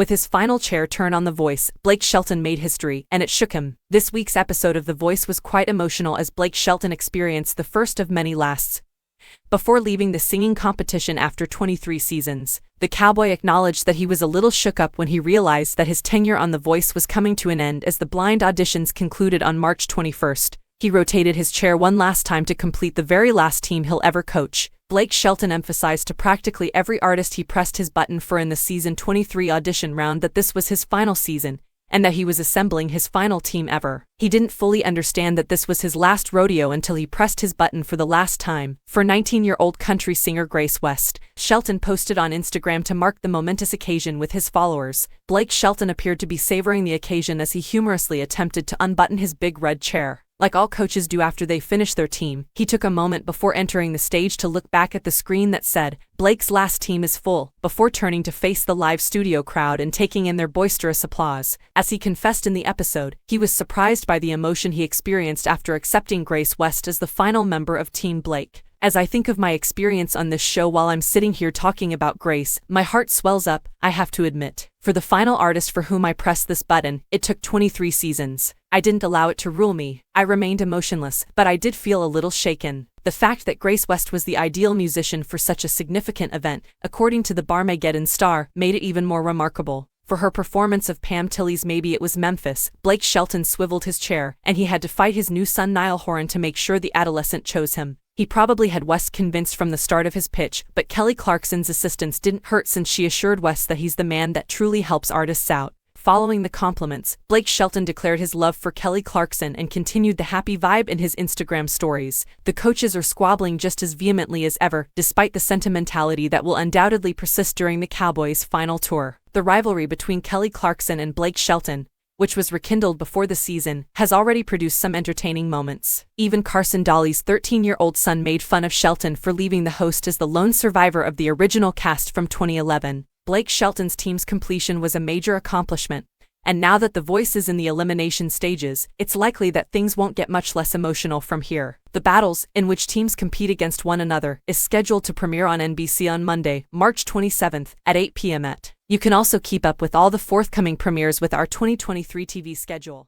With his final chair turn on The Voice, Blake Shelton made history, and it shook him. This week's episode of The Voice was quite emotional as Blake Shelton experienced the first of many lasts. Before leaving the singing competition after 23 seasons, the cowboy acknowledged that he was a little shook up when he realized that his tenure on The Voice was coming to an end as the blind auditions concluded on March 21st. He rotated his chair one last time to complete the very last team he'll ever coach. Blake Shelton emphasized to practically every artist he pressed his button for in the season 23 audition round that this was his final season, and that he was assembling his final team ever. He didn't fully understand that this was his last rodeo until he pressed his button for the last time. For 19-year-old country singer Grace West, Shelton posted on Instagram to mark the momentous occasion with his followers. Blake Shelton appeared to be savoring the occasion as he humorously attempted to unbutton his big red chair. Like all coaches do after they finish their team, he took a moment before entering the stage to look back at the screen that said, "Blake's last team is full," before turning to face the live studio crowd and taking in their boisterous applause. As he confessed in the episode, he was surprised by the emotion he experienced after accepting Grace West as the final member of Team Blake. "As I think of my experience on this show while I'm sitting here talking about Grace, my heart swells up, I have to admit. For the final artist for whom I pressed this button, it took 23 seasons. I didn't allow it to rule me. I remained emotionless, but I did feel a little shaken." The fact that Grace West was the ideal musician for such a significant event, according to the Barmageddon Star, made it even more remarkable. For her performance of Pam Tilly's Maybe It Was Memphis, Blake Shelton swiveled his chair, and he had to fight his new son Niall Horan to make sure the adolescent chose him. He probably had West convinced from the start of his pitch, but Kelly Clarkson's assistance didn't hurt since she assured West that he's the man that truly helps artists out. Following the compliments, Blake Shelton declared his love for Kelly Clarkson and continued the happy vibe in his Instagram stories. The coaches are squabbling just as vehemently as ever, despite the sentimentality that will undoubtedly persist during the Cowboys' final tour. The rivalry between Kelly Clarkson and Blake Shelton, which was rekindled before the season, has already produced some entertaining moments. Even Carson Daly's 13-year-old son made fun of Shelton for leaving the host as the lone survivor of the original cast from 2011. Blake Shelton's team's completion was a major accomplishment, and now that The Voice is in the elimination stages, it's likely that things won't get much less emotional from here. The Battles, in which teams compete against one another, is scheduled to premiere on NBC on Monday, March 27th, at 8 p.m. You can also keep up with all the forthcoming premieres with our 2023 TV schedule.